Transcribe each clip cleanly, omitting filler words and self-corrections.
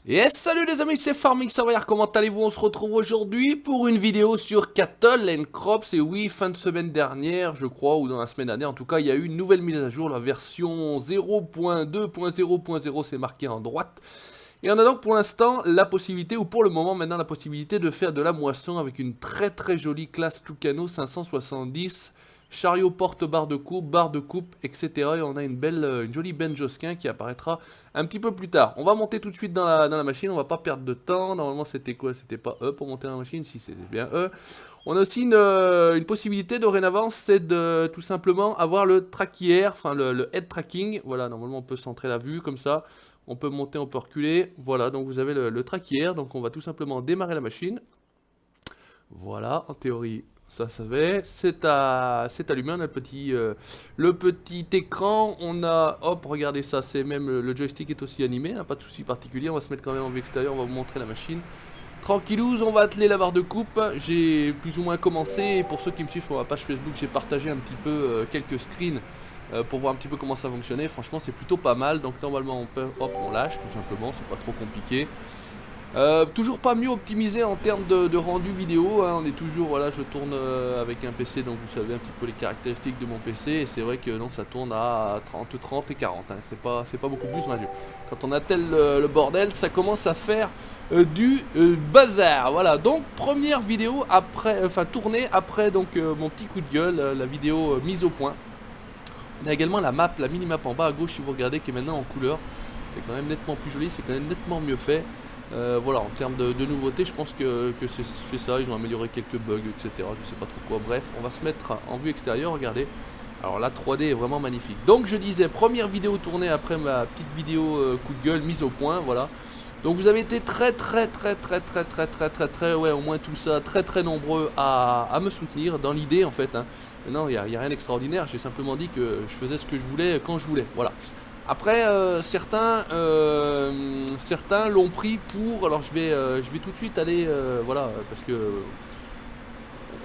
Et salut les amis, c'est Farming Savoyard, comment allez-vous? On se retrouve aujourd'hui pour une vidéo sur Cattle and Crops. Et oui, fin de semaine dernière, je crois, ou dans la semaine dernière, en tout cas, il y a eu une nouvelle mise à jour, la version 0.2.0.0, c'est marqué en droite. Et on a donc pour l'instant la possibilité, ou pour le moment maintenant la possibilité de faire de la moisson avec une très jolie classe Tucano 570, chariot porte barre de coupe, etc. Et on a une jolie Ben Josquin qui apparaîtra un petit peu plus tard. On va monter tout de suite dans la machine, on va pas perdre de temps. Normalement c'était quoi? C'était pas E pour monter dans la machine, si c'était bien E. On a aussi une possibilité dorénavant, c'est de tout simplement avoir le trackier, enfin le head tracking. Voilà, normalement on peut centrer la vue comme ça. On peut monter, on peut reculer. Voilà, donc vous avez le trackier. Donc on va tout simplement démarrer la machine. Voilà, en théorie, ça va. C'est allumé. On a le petit écran. On a, hop, regardez ça, c'est même le joystick est aussi animé. Hein, pas de souci particulier. On va se mettre quand même en vue extérieure. On va vous montrer la machine. Tranquillouze, on va atteler la barre de coupe. J'ai plus ou moins commencé. Et pour ceux qui me suivent sur ma page Facebook, j'ai partagé un petit peu quelques screens pour voir un petit peu comment ça fonctionnait. Franchement, c'est plutôt pas mal. Donc normalement, on peut, hop, on lâche tout simplement. C'est pas trop compliqué. Toujours pas mieux optimisé en termes de rendu vidéo, hein. On est toujours, voilà, je tourne avec un PC, donc vous savez un petit peu les caractéristiques de mon PC, et c'est vrai que non, ça tourne à 30 et 40, hein. C'est pas beaucoup plus dans jeu. Quand on attelle le bordel, ça commence à faire du bazar. Voilà, donc première vidéo après, enfin tournée après donc mon petit coup de gueule, la vidéo mise au point. On a également la map, la mini-map en bas à gauche si vous regardez, qui est maintenant en couleur. C'est quand même nettement plus joli, c'est quand même nettement mieux fait. Voilà, en termes de nouveautés, je pense que c'est ça, ils ont amélioré quelques bugs, etc. Je sais pas trop quoi. Bref, on va se mettre en vue extérieure, regardez. Alors la 3D est vraiment magnifique. Donc je disais, première vidéo tournée après ma petite vidéo coup de gueule mise au point, voilà. Donc vous avez été très, ouais, au moins tout ça, très nombreux à me soutenir dans l'idée en fait, hein. Non, il n'y a rien d'extraordinaire, j'ai simplement dit que je faisais ce que je voulais quand je voulais, voilà. Après, certains l'ont pris pour. Alors, je vais tout de suite aller, voilà, parce que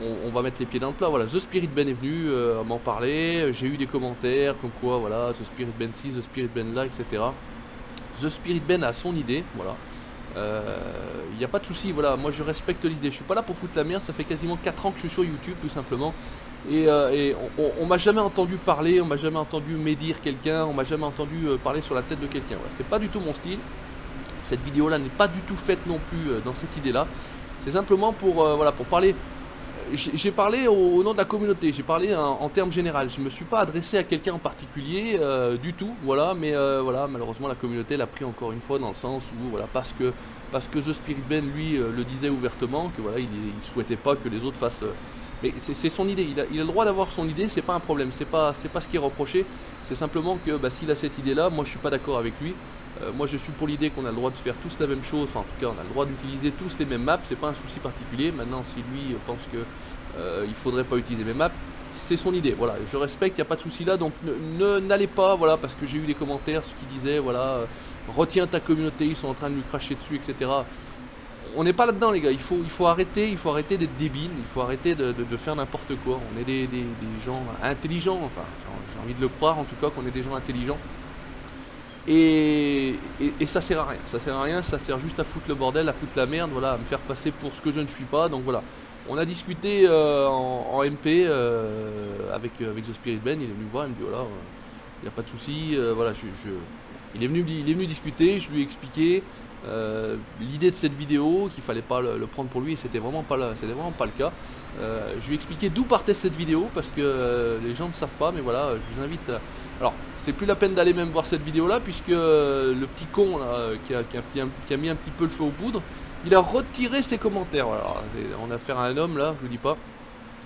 on va mettre les pieds dans le plat. Voilà, The Spirit Ben est venu m'en parler. J'ai eu des commentaires comme quoi, voilà, The Spirit Ben ci, The Spirit Ben là, etc. The Spirit Ben a son idée, voilà. Il n'y a pas de souci, voilà, moi je respecte l'idée. Je suis pas là pour foutre la merde, ça fait quasiment 4 ans que je suis sur YouTube, tout simplement. Et on m'a jamais entendu parler, on m'a jamais entendu médire quelqu'un, on m'a jamais entendu parler sur la tête de quelqu'un. Voilà. C'est pas du tout mon style. Cette vidéo là n'est pas du tout faite non plus dans cette idée là. C'est simplement pour, voilà, pour parler. J'ai parlé au nom de la communauté, j'ai parlé en termes généraux. Je me suis pas adressé à quelqu'un en particulier du tout, voilà, mais voilà, malheureusement la communauté l'a pris encore une fois dans le sens où, voilà, parce que The Spirit Ben lui le disait ouvertement, que voilà, il souhaitait pas que les autres fassent. Mais c'est son idée, il a le droit d'avoir son idée, c'est pas un problème, c'est pas ce qui est reproché, c'est simplement que bah, s'il a cette idée là, moi je suis pas d'accord avec lui. Moi je suis pour l'idée qu'on a le droit de faire tous la même chose, enfin en tout cas on a le droit d'utiliser tous les mêmes maps, c'est pas un souci particulier. Maintenant si lui pense que il faudrait pas utiliser les mêmes maps, c'est son idée, voilà, je respecte, il n'y a pas de souci là, donc n'allez pas, voilà, parce que j'ai eu des commentaires, ceux qui disaient, voilà, retiens ta communauté, ils sont en train de lui cracher dessus, etc. On n'est pas là-dedans les gars, il faut arrêter d'être débile, il faut arrêter de faire n'importe quoi. On est des gens intelligents, enfin j'ai envie de le croire en tout cas qu'on est des gens intelligents. Et ça sert à rien, ça sert juste à foutre le bordel, à foutre la merde, voilà, à me faire passer pour ce que je ne suis pas. Donc voilà, on a discuté en MP avec The Spirit Ben, il est venu me voir, il me dit voilà, il n'y a pas de souci, voilà, il est venu discuter, je lui ai expliqué l'idée de cette vidéo, qu'il fallait pas le prendre pour lui, et c'était vraiment pas le cas. Je lui ai expliqué d'où partait cette vidéo, parce que les gens ne savent pas, mais voilà, je vous invite à... Alors, c'est plus la peine d'aller même voir cette vidéo là, puisque le petit con là, qui a mis un petit peu le feu aux poudres, il a retiré ses commentaires. Voilà, on a affaire à un homme là, je vous dis pas.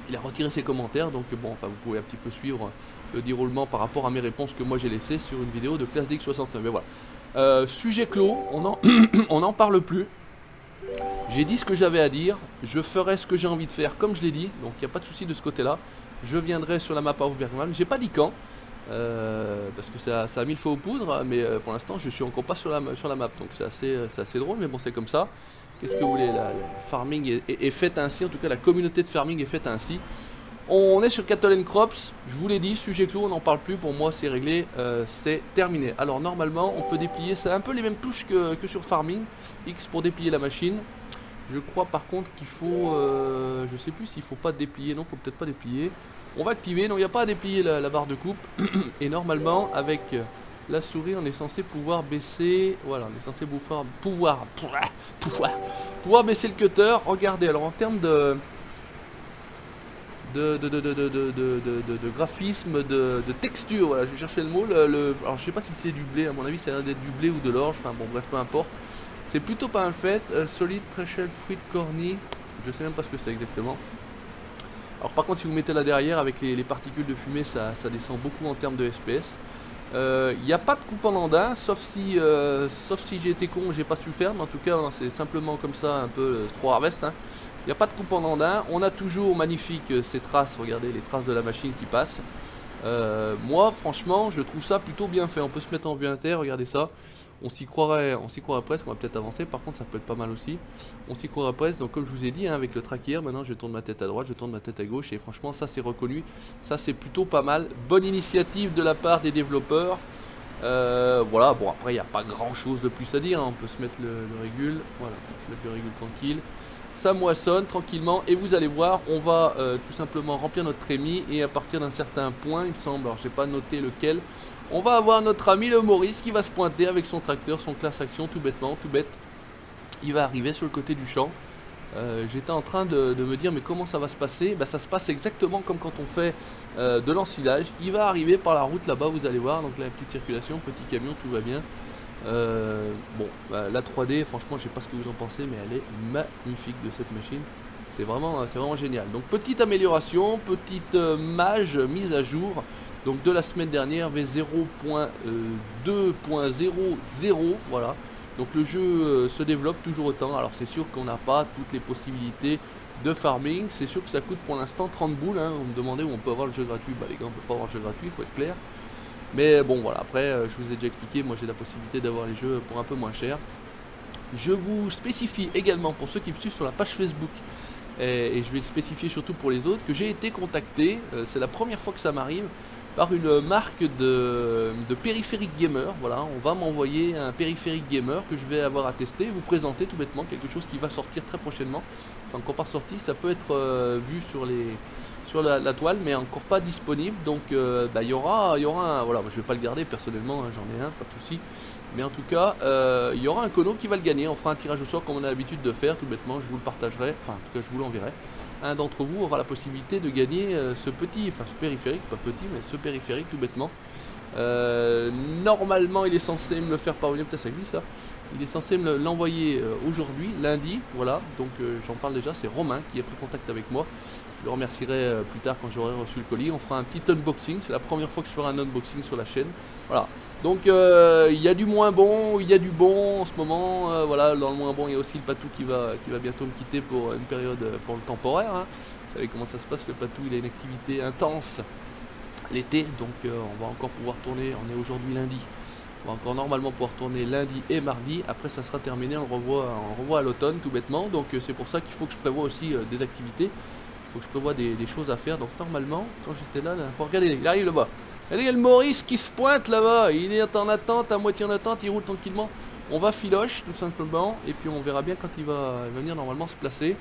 Il a retiré ses commentaires, donc bon, enfin vous pouvez un petit peu suivre le déroulement par rapport à mes réponses que moi j'ai laissées sur une vidéo de classe DX69. Mais voilà. Sujet clos, on n'en parle plus. J'ai dit ce que j'avais à dire, je ferai ce que j'ai envie de faire comme je l'ai dit, donc il n'y a pas de souci de ce côté là. Je viendrai sur la map of Bergman, j'ai pas dit quand. Parce que ça a mis le feu aux poudres, mais pour l'instant je suis encore pas sur la map, donc c'est assez drôle, mais bon c'est comme ça. Qu'est-ce que vous voulez, la farming est faite ainsi, en tout cas la communauté de farming est faite ainsi. On est sur Cattle Crops, je vous l'ai dit, sujet clos, on n'en parle plus, pour moi c'est réglé, c'est terminé. Alors normalement on peut déplier, c'est un peu les mêmes touches que sur Farming, X pour déplier la machine. Je crois par contre qu'il faut, je sais plus s'il faut pas déplier, non faut peut-être pas déplier. On va activer, non il n'y a pas à déplier la barre de coupe. Et normalement avec la souris on est censé pouvoir baisser, voilà on est censé pouvoir baisser le cutter. Regardez, alors en termes de graphisme, de texture, voilà, je cherchais le mot, alors je sais pas si c'est du blé, à mon avis ça a l'air d'être du blé ou de l'orge, enfin bon bref peu importe, c'est plutôt pas mal fait, solide, threshold, fruit, corny, je sais même pas ce que c'est exactement. Alors par contre si vous mettez là derrière avec les particules de fumée ça descend beaucoup en termes de FPS. Il n'y a pas de coupe en andin, sauf si j'ai été con, j'ai pas su le faire, mais en tout cas hein, c'est simplement comme ça un peu straw harvest. Hein. Il n'y a pas de coupe en andin, on a toujours magnifique ces traces, regardez les traces de la machine qui passent. Moi franchement je trouve ça plutôt bien fait, on peut se mettre en vue inter, regardez ça. On s'y croirait presque, on va peut-être avancer, par contre ça peut être pas mal aussi. On s'y croirait presque, donc comme je vous ai dit, hein, avec le tracker, maintenant je tourne ma tête à droite, je tourne ma tête à gauche, et franchement ça c'est reconnu, ça c'est plutôt pas mal. Bonne initiative de la part des développeurs. Voilà, bon après il n'y a pas grand chose de plus à dire, hein. On peut se mettre le régule, voilà, on peut se mettre le régule tranquille. Ça moissonne tranquillement et vous allez voir, on va tout simplement remplir notre trémie et à partir d'un certain point, il me semble, alors j'ai pas noté lequel, on va avoir notre ami le Maurice qui va se pointer avec son tracteur, son classe action, tout bêtement, tout bête. Il va arriver sur le côté du champ. J'étais en train de me dire mais comment ça va se passer, bah, ça se passe exactement comme quand on fait de l'ensilage. Il va arriver par la route là-bas, vous allez voir, donc là petite circulation, petit camion, tout va bien. Bon, bah, la 3D, franchement, je sais pas ce que vous en pensez, mais elle est magnifique de cette machine. C'est vraiment génial. Donc petite amélioration, petite mage mise à jour. Donc de la semaine dernière, V0.2.00, voilà. Donc le jeu se développe toujours autant. Alors c'est sûr qu'on n'a pas toutes les possibilités de farming. C'est sûr que ça coûte pour l'instant 30 boules. Hein. Vous me demandez où on peut avoir le jeu gratuit. Bah les gars, on peut pas avoir le jeu gratuit, il faut être clair. Mais bon voilà, après je vous ai déjà expliqué, moi j'ai la possibilité d'avoir les jeux pour un peu moins cher. Je vous spécifie également pour ceux qui me suivent sur la page Facebook, et je vais le spécifier surtout pour les autres, que j'ai été contacté, c'est la première fois que ça m'arrive, par une marque de périphérique gamer. Voilà, on va m'envoyer un périphérique gamer que je vais avoir à tester, vous présenter tout bêtement quelque chose qui va sortir très prochainement. C'est encore pas sorti, ça peut être vu sur la toile, mais encore pas disponible. Donc bah, il y aura un, voilà, je vais pas le garder personnellement, hein, j'en ai un, pas de souci. Mais en tout cas, il y aura un Kono qui va le gagner. On fera un tirage au sort comme on a l'habitude de faire, tout bêtement. Je vous le partagerai, enfin en tout cas je vous l'enverrai. Un d'entre vous aura la possibilité de gagner ce périphérique, pas petit, mais ce périphérique tout bêtement. Normalement il est censé me le faire parvenir, peut-être ça glisse ça. Il est censé me l'envoyer aujourd'hui, lundi, voilà, donc j'en parle déjà, c'est Romain qui a pris contact avec moi. Je le remercierai plus tard quand j'aurai reçu le colis. On fera un petit unboxing, c'est la première fois que je ferai un unboxing sur la chaîne. Voilà, donc il y a du moins bon, il y a du bon en ce moment, voilà, dans le moins bon il y a aussi le Patou qui va bientôt me quitter pour une période, pour le temporaire, hein. Vous savez comment ça se passe, le Patou il a une activité intense l'été, donc on va encore pouvoir tourner, on est aujourd'hui lundi. On va encore normalement pouvoir tourner lundi et mardi. Après ça sera terminé, on revoit à l'automne tout bêtement. Donc c'est pour ça qu'il faut que je prévoie aussi des activités. Il faut que je prévoie des choses à faire. Donc normalement, quand j'étais là, regardez, il arrive là-bas. Regardez, il y a le Maurice qui se pointe là-bas. Il est en attente, à moitié en attente, il roule tranquillement. On va filoche tout simplement. Et puis on verra bien quand il va venir normalement se placer.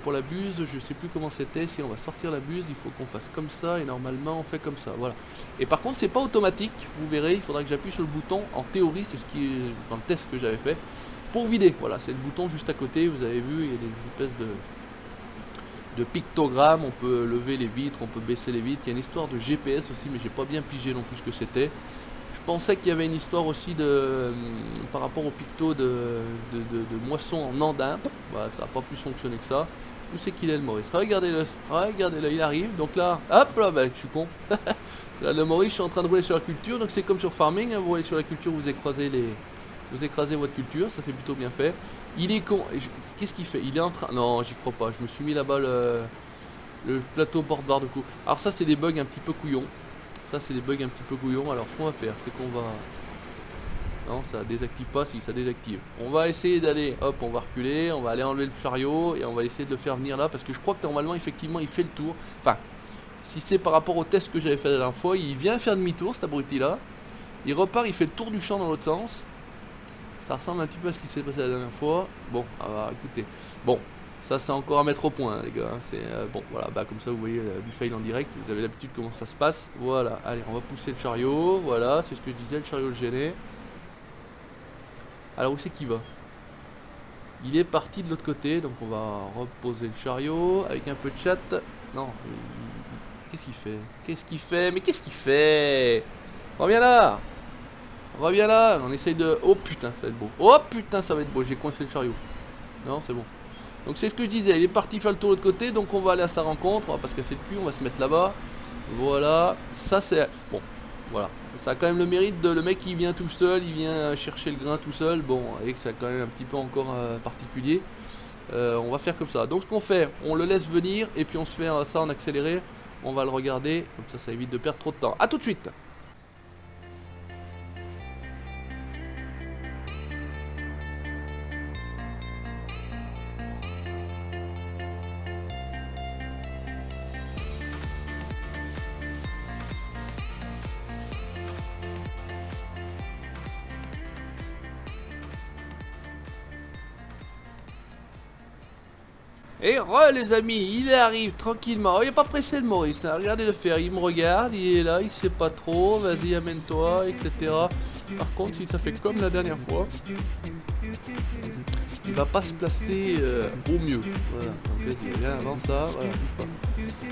Pour la buse, je sais plus comment c'était. Si on va sortir la buse, il faut qu'on fasse comme ça. Et normalement on fait comme ça, voilà. Et par contre c'est pas automatique, vous verrez, il faudra que j'appuie sur le bouton. En théorie c'est ce qui est dans le test que j'avais fait, pour vider, voilà, c'est le bouton juste à côté. Vous avez vu, il y a des espèces de pictogrammes. On peut lever les vitres, on peut baisser les vitres. Il y a une histoire de GPS aussi, mais j'ai pas bien pigé non plus ce que c'était. Je pensais qu'il y avait une histoire aussi par rapport au picto de moisson en andin. Voilà, ça n'a pas plus fonctionné que ça. Où c'est qu'il est le Maurice? Regardez-le, il arrive. Donc là, hop là, bah, je suis con. Là, le Maurice, je suis en train de rouler sur la culture. Donc c'est comme sur Farming, hein, vous roulez sur la culture, vous écrasez votre culture. Ça c'est plutôt bien fait. Il est con. Qu'est-ce qu'il fait? Il est en train... Non, j'y crois pas. Je me suis mis là-bas le plateau porte-barre de coup. Alors ça c'est des bugs un petit peu couillons. Ça c'est des bugs un petit peu couillons. Alors ce qu'on va faire, c'est qu'on va... Non, ça désactive pas, si ça désactive. On va essayer d'aller, hop, on va reculer, on va aller enlever le chariot et on va essayer de le faire venir là parce que je crois que normalement, effectivement, il fait le tour. Enfin, si c'est par rapport au test que j'avais fait la dernière fois, il vient faire demi-tour, cet abruti là. Il repart, il fait le tour du champ dans l'autre sens. Ça ressemble un petit peu à ce qui s'est passé la dernière fois. Bon, écoutez. Bon, ça c'est encore à mettre au point, hein, les gars. C'est bon, voilà, bah comme ça vous voyez du fail en direct. Vous avez l'habitude comment ça se passe. Voilà, allez, on va pousser le chariot. Voilà, c'est ce que je disais, le chariot le gênait. Alors où c'est qu'il va? Il est parti de l'autre côté, donc on va reposer le chariot avec un peu de chat. Non, qu'est-ce qu'il fait? Qu'est-ce qu'il fait? Mais qu'est-ce qu'il fait? Reviens là! Reviens là! On essaye de... Oh putain, ça va être beau. Oh putain, ça va être beau. J'ai coincé le chariot. Non, c'est bon. Donc c'est ce que je disais. Il est parti faire le tour de l'autre côté, donc on va aller à sa rencontre. On va pas se casser le cul, on va se mettre là-bas. Voilà. Ça c'est... Bon, voilà. Ça a quand même le mérite de... Le mec qui vient tout seul, il vient chercher le grain tout seul. Bon, et que c'est quand même un petit peu encore particulier. On va faire comme ça. Donc ce qu'on fait, on le laisse venir et puis on se fait ça en accéléré. On va le regarder, comme ça évite de perdre trop de temps. A tout de suite. Et les amis, il arrive tranquillement. Oh, il n'est pas pressé de Maurice, hein. Regardez le faire, il me regarde, il est là, il sait pas trop, vas-y amène-toi, etc. Par contre, si ça fait comme la dernière fois, il va pas se placer au mieux. Voilà, donc vas-y, viens, avance là, voilà, bouge pas.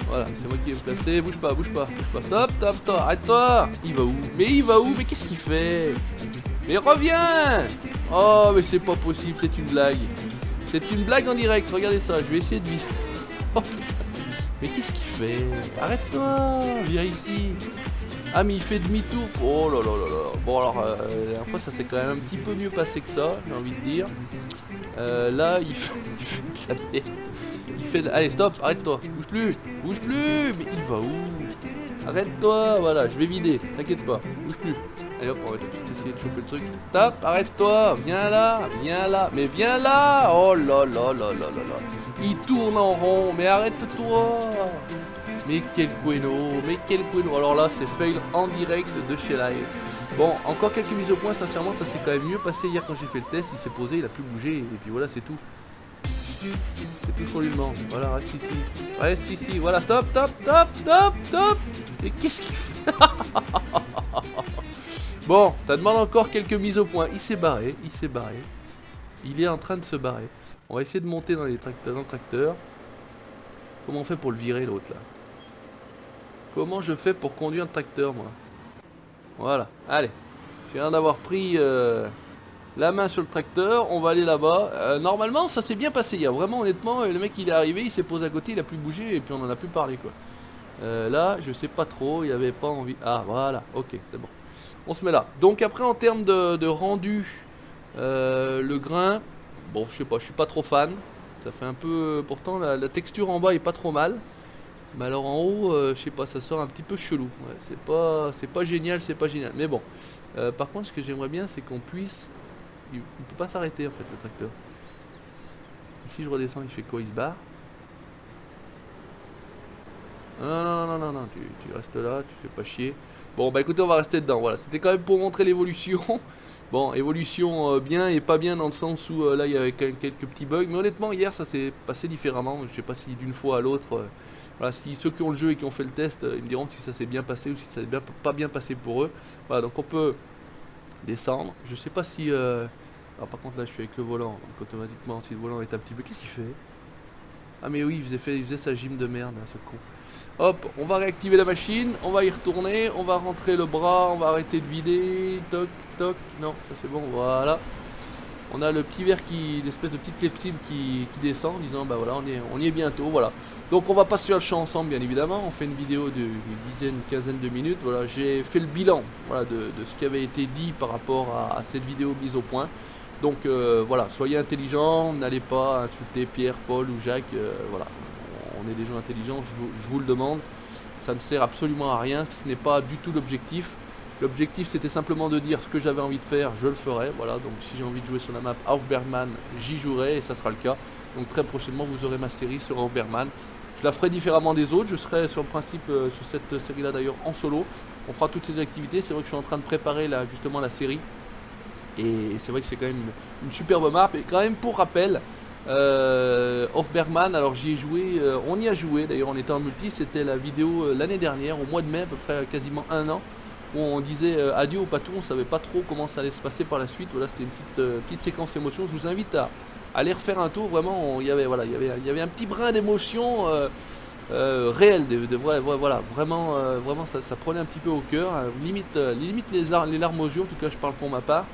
Voilà, c'est moi qui vais me placer, bouge pas, bouge pas, bouge pas. Stop, arrête-toi. Il va où? Mais il va où? Mais qu'est-ce qu'il fait? Mais reviens! Oh, mais c'est pas possible, c'est une blague. C'est une blague en direct, regardez ça, je vais essayer de viser. Oh putain, mais qu'est-ce qu'il fait? Arrête-toi, viens ici. Ah mais il fait demi-tour. Oh là là là là. Bon alors, la dernière fois ça s'est quand même un petit peu mieux passé que ça, j'ai envie de dire. Là, il fait de la merde. Il fait de... Allez, stop, arrête-toi, bouge plus. Mais il va où? Arrête-toi, voilà, je vais vider, t'inquiète pas, bouge plus. Allez hop, on va tout de suite essayer de choper le truc. Top, arrête-toi, viens là, mais viens là. Oh là là là là là là. Il tourne en rond, mais arrête-toi. Mais quel bueno. Alors là, c'est fail en direct de chez Live. Bon, encore quelques mises au point, sincèrement, ça s'est quand même mieux passé hier quand j'ai fait le test. Il s'est posé, il a plus bougé, et puis voilà, c'est tout. C'est tout ce qu'on lui demande. Voilà, reste ici, voilà, stop. Mais qu'est-ce qu'il fait? Bon, ça demande encore quelques mises au point. Il s'est barré. Il est en train de se barrer. On va essayer de monter dans le tracteur. Comment on fait pour le virer, l'autre, là? Comment je fais pour conduire le tracteur, moi? Voilà, allez. Je viens d'avoir pris la main sur le tracteur. On va aller là-bas. Normalement, ça s'est bien passé hier. Vraiment, honnêtement, le mec, il est arrivé, il s'est posé à côté, il a plus bougé, et puis on en a plus parlé, quoi. Là, je sais pas trop, il avait pas envie... Ah, voilà, ok, c'est bon. On se met là. Donc après en termes de rendu, le grain, bon je sais pas, je suis pas trop fan. Ça fait un peu, pourtant la texture en bas est pas trop mal. Mais alors en haut, je sais pas, ça sort un petit peu chelou. Ouais, c'est pas génial, Mais bon, par contre ce que j'aimerais bien c'est qu'on puisse, il peut pas s'arrêter en fait le tracteur. Ici je redescends, il fait quoi? Il se barre. Non, tu restes là, tu fais pas chier. Bon bah écoutez, on va rester dedans, voilà, c'était quand même pour montrer l'évolution. Bon, évolution bien et pas bien dans le sens où là il y avait quand même quelques petits bugs. Mais honnêtement hier ça s'est passé différemment, je sais pas si d'une fois à l'autre, voilà, si ceux qui ont le jeu et qui ont fait le test, ils me diront si ça s'est bien passé ou si ça s'est pas bien passé pour eux. Voilà, donc on peut descendre, je sais pas si... Alors par contre là je suis avec le volant, donc automatiquement si le volant est un petit peu... Qu'est-ce qu'il fait? Ah mais oui, il faisait sa gym de merde, hein, ce con. Hop, on va réactiver la machine, on va y retourner, on va rentrer le bras, on va arrêter de vider, toc, non, ça c'est bon, voilà. On a le petit verre l'espèce de petite clepsydre qui descend en disant, bah voilà, on y est bientôt, voilà. Donc on va pas se faire le champ ensemble, bien évidemment, on fait une vidéo d'une quinzaine de minutes, voilà, j'ai fait le bilan, voilà, de ce qui avait été dit par rapport à cette vidéo mise au point. Donc voilà, soyez intelligents, n'allez pas insulter Pierre, Paul ou Jacques, voilà. On est des gens intelligents, je vous le demande. Ça ne sert absolument à rien, ce n'est pas du tout l'objectif. L'objectif c'était simplement de dire ce que j'avais envie de faire, je le ferai, voilà, donc si j'ai envie de jouer sur la map Aufbergman, j'y jouerai et ça sera le cas. Donc très prochainement vous aurez ma série sur Aufbergman. Je la ferai différemment des autres, je serai sur le principe sur cette série là d'ailleurs en solo. On fera toutes ces activités, c'est vrai que je suis en train de préparer là, justement la série. Et c'est vrai que c'est quand même une superbe map. Et quand même pour rappel, Aufbergman, alors j'y ai joué, on y a joué d'ailleurs on était en multi, c'était la vidéo l'année dernière, au mois de mai, à peu près quasiment un an, où on disait adieu au patou, on savait pas trop comment ça allait se passer par la suite. Voilà, c'était une petite séquence émotion. Je vous invite à aller refaire un tour, vraiment, il y avait un petit brin d'émotion réel, voilà, vraiment, vraiment ça prenait un petit peu au cœur, limite les larmes aux yeux, en tout cas je parle pour ma part.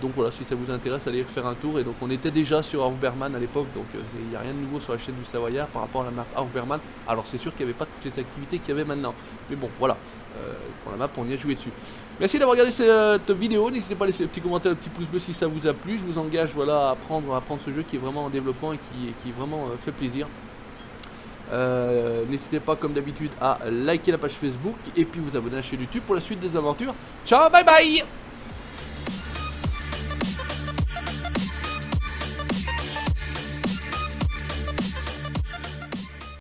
Donc voilà, si ça vous intéresse, allez refaire un tour. Et donc on était déjà sur Aufbergman à l'époque, donc il n'y a rien de nouveau sur la chaîne du Savoyard par rapport à la map Aufbergman. Alors c'est sûr qu'il n'y avait pas toutes les activités qu'il y avait maintenant, mais bon voilà, pour la map on y a joué dessus. Merci d'avoir regardé cette vidéo, n'hésitez pas à laisser le petit commentaire, le petit pouce bleu si ça vous a plu. Je vous engage voilà, à prendre ce jeu qui est vraiment en développement et qui vraiment fait plaisir. N'hésitez pas comme d'habitude à liker la page Facebook et puis vous abonner à la chaîne YouTube pour la suite des aventures. Ciao, bye bye.